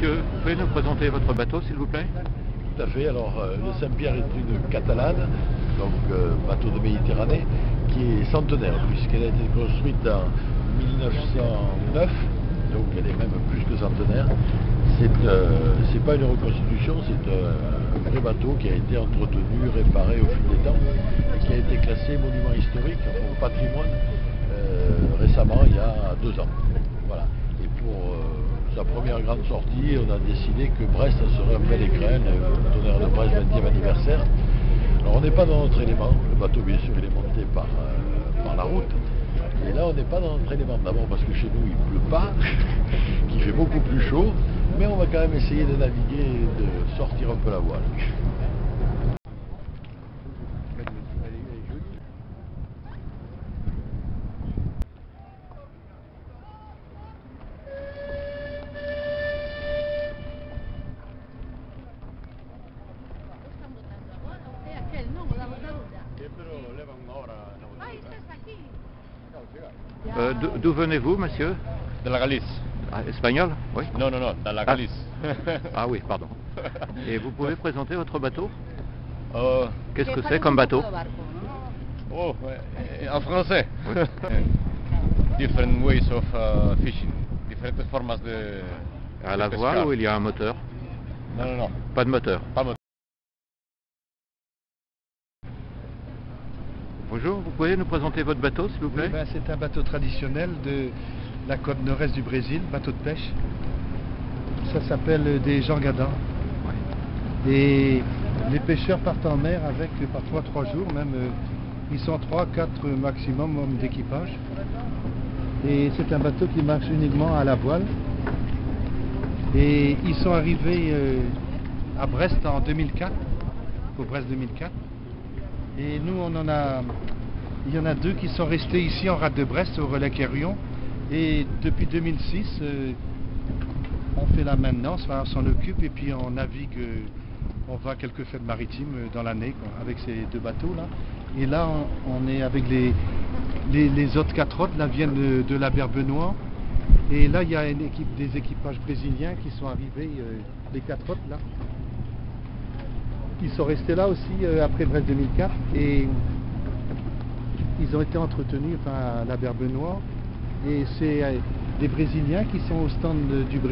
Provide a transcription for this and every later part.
monsieur, vous pouvez nous présenter votre bateau, s'il vous plaît? Tout à fait. Alors, le Saint-Pierre est une catalane, donc bateau de Méditerranée, qui est centenaire, puisqu'elle a été construite en 1909, donc elle est même plus que centenaire. C'est pas une reconstitution, c'est un vrai bateau qui a été entretenu, réparé au fil des temps, et qui a été classé monument historique, enfin, au patrimoine, récemment, il y a 2 ans. Voilà. Et pour sa première grande sortie, on a décidé que Brest serait un bel écrin, le tonnerre de Brest 20e anniversaire. Alors on n'est pas dans notre élément, le bateau bien sûr il est monté par la route, et là on n'est pas dans notre élément, d'abord parce que chez nous il ne pleut pas, qu'il fait beaucoup plus chaud, mais on va quand même essayer de naviguer et de sortir un peu la voile. D'où venez-vous, monsieur? De la Galice. Ah, espagnol? Oui. Non, non, non, de la Galice. Ah oui, pardon. Et vous pouvez présenter votre bateau? Oh, Qu'est-ce que c'est comme bateau? oh, en français. Oui. Different ways of fishing. Différentes formas de... À la de voile pescar. ou il y a un moteur? Non, non, non. Pas de moteur. Pas moteur. Bonjour, vous pouvez nous présenter votre bateau, s'il vous plaît? Oui, ben, c'est un bateau traditionnel de la côte nord-est du Brésil, bateau de pêche. Ça s'appelle des jangadans. Et les pêcheurs partent en mer avec parfois 3 jours, même ils sont 3-4 maximum hommes d'équipage. Et c'est un bateau qui marche uniquement à la voile. Et ils sont arrivés à Brest en 2004, au Brest 2004. Et nous, il y en a 2 qui sont restés ici en rade de Brest, au relais Quérion. Et depuis 2006, on fait la maintenance, on s'en occupe et puis on navigue, on va à quelques fêtes maritimes dans l'année avec ces 2 bateaux-là. Et là, on est avec les autres 4 autres, là viennent de la Berbenois. Et là, il y a des équipages brésiliens qui sont arrivés, les 4 autres là. Ils sont restés là aussi après Brest 2004 et ils ont été entretenus à la Berbenois et c'est des Brésiliens qui sont au stand du Brésil.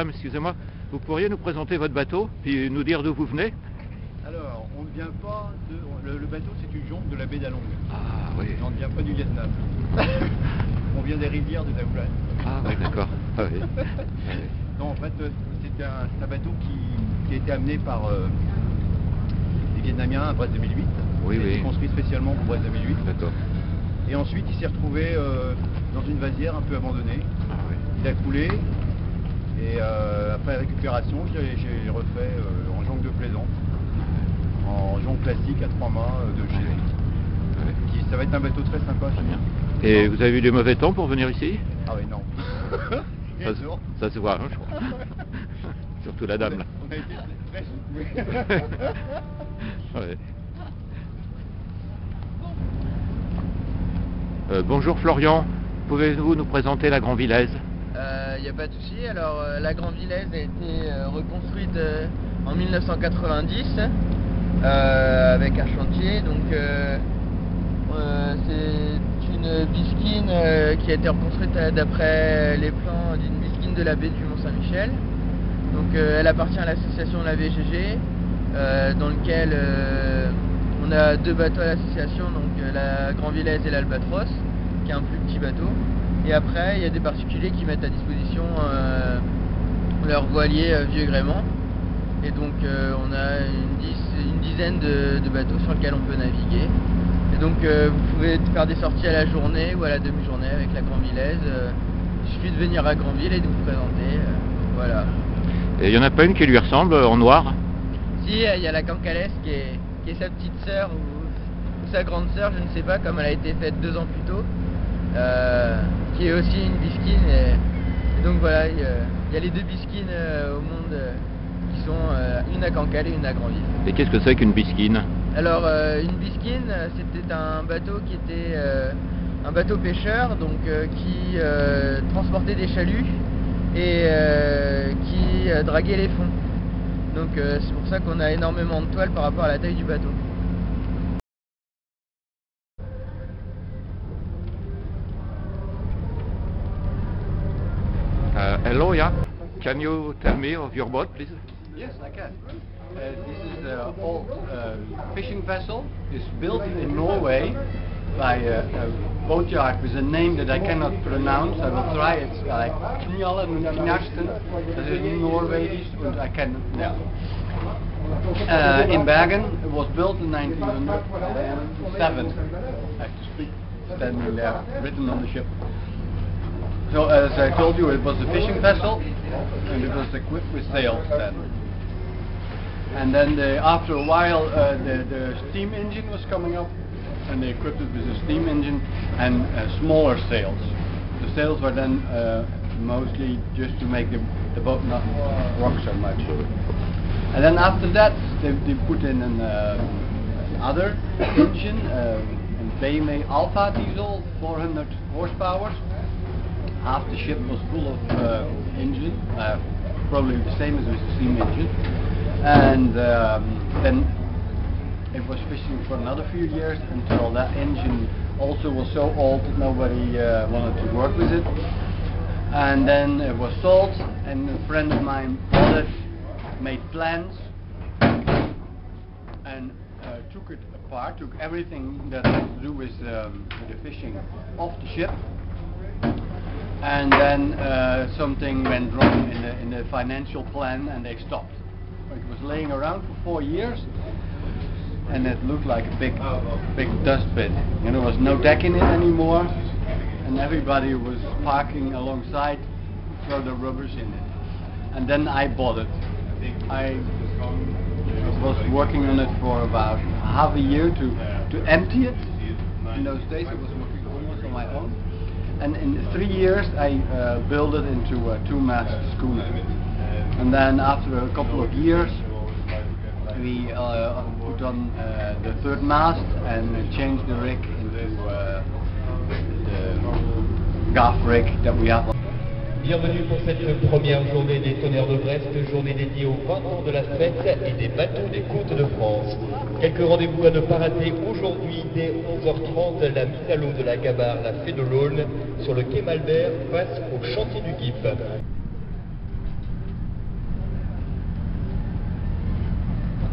Excusez-moi, vous pourriez nous présenter votre bateau, puis nous dire d'où vous venez? Alors, on ne vient pas de... Le bateau, c'est une jonque de la baie d'Along. Ah oui. On ne vient pas du Vietnam. On vient des rivières de Taoulan. Ah oui, d'accord. Ah, oui. Ah, oui. Non, en fait, c'est un bateau qui a été amené par des Vietnamiens à Brest 2008. Oui, Il a oui. été construit spécialement pour Brest 2008. D'accord. Et ensuite, il s'est retrouvé dans une vasière un peu abandonnée. Ah oui. Il a coulé. Et après récupération, j'ai refait en jonque de plaisance, en jonque classique à 3 mâts de chez Oui. Ça va être un bateau très sympa. Et vous avez eu du mauvais temps pour venir ici? Ah oui, non. Ça se voit, hein, je crois. Surtout la dame là. On a été très secoués. Ouais. Bonjour Florian, pouvez-vous nous présenter la Grand-Villaise? Il n'y a pas de souci. Alors la Grand-Villaise a été reconstruite en 1990 avec un chantier. Donc c'est une bisquine qui a été reconstruite d'après les plans d'une bisquine de la baie du Mont-Saint-Michel. Donc elle appartient à l'association de la VGG dans lequel on a 2 bateaux à l'association, donc la Grand-Villaise et l'Albatros, qui est un plus petit bateau. Et après, il y a des particuliers qui mettent à disposition leur voilier vieux gréement. Et donc, on a une dizaine de bateaux sur lesquels on peut naviguer. Et donc, vous pouvez faire des sorties à la journée ou à la demi-journée avec la Grand-Villaise. Il suffit de venir à Granville et de vous présenter. Voilà. Et il n'y en a pas une qui lui ressemble en noir? Si, il y a la Cancalès qui est sa petite sœur ou sa grande sœur, je ne sais pas, comme elle a été faite 2 ans plus tôt, qui est aussi une bisquine. Et donc voilà, il y a les 2 bisquines au monde qui sont une à Cancale et une à Grandville. Et qu'est-ce que c'est qu'une bisquine? Alors une bisquine, c'était un bateau qui était un bateau pêcheur, donc qui transportait des chaluts et qui draguait les fonds. Donc c'est pour ça qu'on a énormément de toiles par rapport à la taille du bateau. Hello, yeah. Can you tell me of your boat, please? Yes, I can. This is the old fishing vessel. It's built in Norway by a boatyard with a name that I cannot pronounce. I will try. It's like Knjallen. Dat is Norwegisch, and I can. Yeah. In Bergen, it was built in 1907. I have to speak standing there, written on the ship. So as I told you, it was a fishing vessel, and it was equipped with sails then. And then after a while, the steam engine was coming up, and they equipped it with a steam engine and smaller sails. The sails were then mostly just to make the boat not rock so much. And then after that, they put in another engine, a BMW Alpha diesel, 400 horsepower. Half the ship was full of engine, probably the same as with the steam engine. And then it was fishing for another few years until that engine also was so old that nobody wanted to work with it. And then it was sold, and a friend of mine bought it, made plans, and took it apart, took everything that had to do with the fishing off the ship. And then something went wrong in the financial plan, and they stopped. It was laying around for 4 years, and it looked like a big dustbin. And there was no deck in it anymore, and everybody was parking alongside to throw the rubbish in it. And then I bought it. I was working on it for about half a year to empty it. In those days, I was working almost on my own. And in 3 years, I built it into a 2-mast schooner. And then after a couple of years, we put on the 3rd mast and changed the rig into the gaff rig that we have. Bienvenue pour cette première journée des Tonnerres de Brest, journée dédiée aux 20 ans de la fête et des bateaux des côtes de France. Quelques rendez-vous à ne pas rater aujourd'hui dès 11h30, la mise à l'eau de la Gabarre, la Fée de l'Aulne, sur le quai Malbert face au chantier du GIP.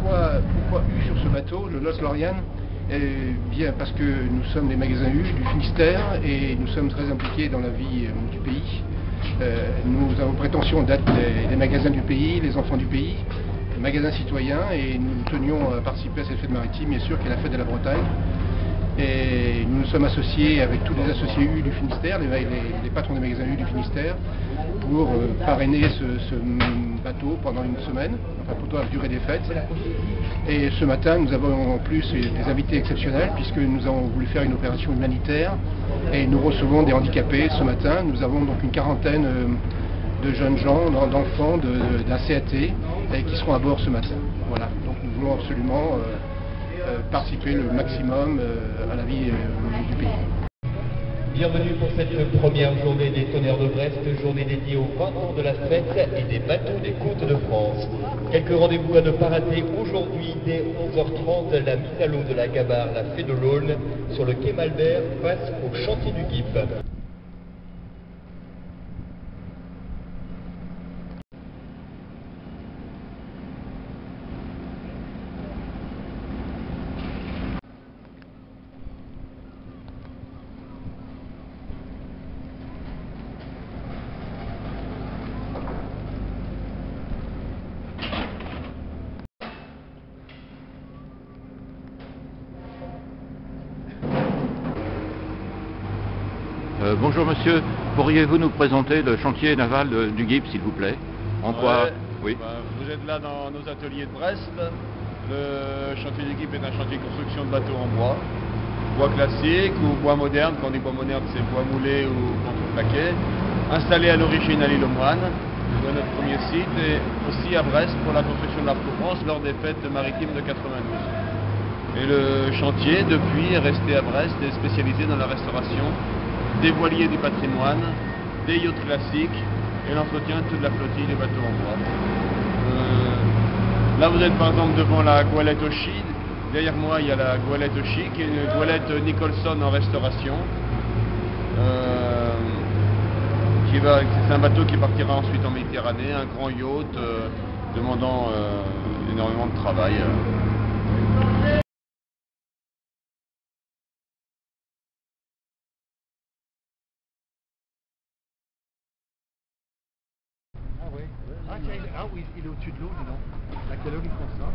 Pourquoi U sur ce bateau, le Los Lorian? Bien parce que nous sommes des magasins U du Finistère et nous sommes très impliqués dans la vie du pays. Nous avons prétention d'être les magasins du pays, les enfants du pays, les magasins citoyens, et nous tenions à participer à cette fête maritime, bien sûr, qui est la fête de la Bretagne. Et nous nous sommes associés avec tous les associés U du Finistère, les patrons des magasins U du Finistère, pour parrainer ce bateau pendant une semaine, enfin plutôt la durée des fêtes. Et ce matin, nous avons en plus des invités exceptionnels, puisque nous avons voulu faire une opération humanitaire et nous recevons des handicapés ce matin. Nous avons donc une quarantaine de jeunes gens, d'enfants de la CAT qui seront à bord ce matin. Voilà, donc nous voulons absolument participer le maximum à la vie du pays. Bienvenue pour cette première journée des Tonnerres de Brest, journée dédiée aux 20 ans de la fête et des bateaux des côtes de France. Quelques rendez-vous à ne pas rater aujourd'hui dès 11h30, la mise à l'eau de la Gabarre, la Fée de l'Aulne, sur le quai Malbert face au chantier du GIP. Bonjour monsieur, pourriez-vous nous présenter le chantier naval du GIP, s'il vous plaît? En quoi Oui. Vous êtes là dans nos ateliers de Brest. Le chantier d'équipe est un chantier de construction de bateaux en bois. Bois classique ou bois moderne. Quand on dit bois moderne, c'est bois moulé ou contreplaqué. Installé à l'origine à l'île aux Moines, sur notre premier site, et aussi à Brest pour la construction de l'Arc de France lors des fêtes maritimes de 92. Et le chantier, depuis, est resté à Brest et est spécialisé dans la restauration des voiliers du patrimoine, des yachts classiques et l'entretien de toute la flottille des bateaux en bois. Là, vous êtes par exemple devant la goélette Oshi. Derrière moi, il y a la goélette Oshi, qui est une goélette Nicholson en restauration. C'est un bateau qui partira ensuite en Méditerranée, un grand yacht demandant énormément de travail. Ah oui. Ah oui, il est au-dessus de l'eau, dis donc. À quelle heure ils font ça?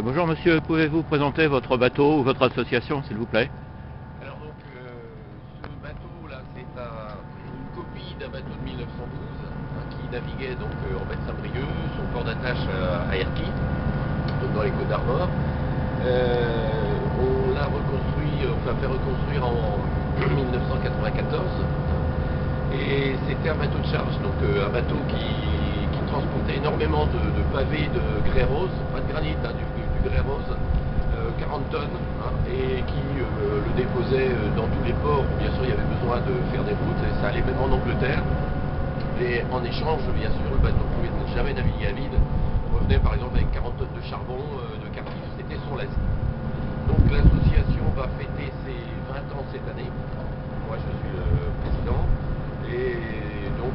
Bonjour monsieur, pouvez-vous présenter votre bateau ou votre association s'il vous plaît? Alors donc, ce bateau-là, c'est une copie d'un bateau de 1912 qui naviguait donc en baie de Saint-Brieuc, son port d'attache à Erquy, donc dans les Côtes d'Armor. On l'a reconstruit, fait reconstruire en 1994, et c'était un bateau de charge, donc un bateau qui transportait énormément de pavés de grès rose, pas de granit, du grès rose, 40 tonnes, et qui le déposait dans tous les ports où bien sûr il y avait besoin de faire des routes, et ça allait même en Angleterre. Et en échange, bien sûr, le bateau ne pouvait jamais naviguer à vide. On revenait par exemple avec 40 tonnes de charbon, de captif, c'était son lest. Donc l'association va fêter ses 20 ans cette année. Moi je suis le président, et donc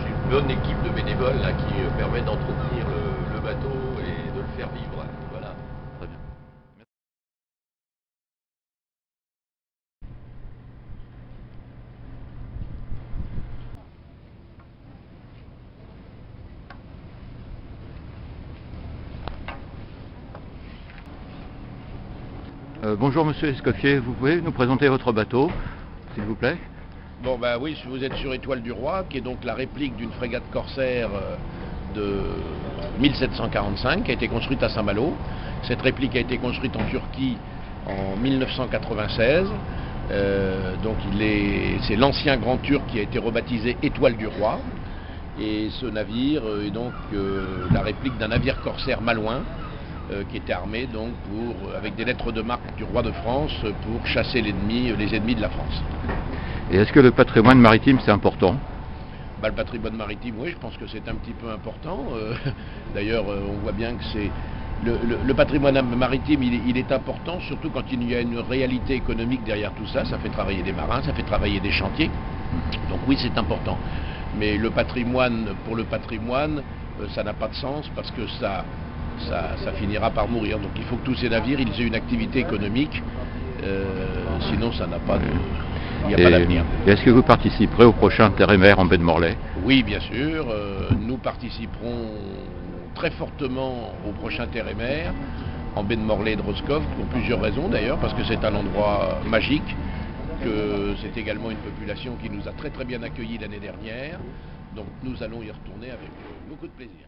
j'ai une bonne équipe de bénévoles là, qui permet d'entretenir le bateau et de le faire vivre. Voilà. Très bien. Bonjour Monsieur Escoffier, vous pouvez nous présenter votre bateau, s'il vous plaît? Bon ben oui, vous êtes sur Étoile du Roi, qui est donc la réplique d'une frégate corsaire de 1745, qui a été construite à Saint-Malo. Cette réplique a été construite en Turquie en 1996. Donc c'est l'ancien Grand Turc qui a été rebaptisé Étoile du Roi. Et ce navire est donc la réplique d'un navire corsaire malouin, qui était armé donc avec des lettres de marque du roi de France pour chasser les ennemis de la France. Et est-ce que le patrimoine maritime c'est important? Le patrimoine maritime, oui, je pense que c'est un petit peu important. D'ailleurs, on voit bien que c'est le patrimoine maritime, il est important, surtout quand il y a une réalité économique derrière tout ça. Ça fait travailler des marins, ça fait travailler des chantiers. Donc oui, c'est important. Mais le patrimoine, pour le patrimoine, ça n'a pas de sens parce que ça finira par mourir. Donc il faut que tous ces navires ils aient une activité économique, sinon ça n'a pas de... Il n'y a pas d'avenir. Est-ce que vous participerez au prochain Terre et Mer en baie de Morlaix? Oui, bien sûr. Nous participerons très fortement au prochain Terre et Mer en baie de Morlaix et de Roscoff, pour plusieurs raisons d'ailleurs, parce que c'est un endroit magique, que c'est également une population qui nous a très très bien accueillis l'année dernière. Donc nous allons y retourner avec beaucoup de plaisir.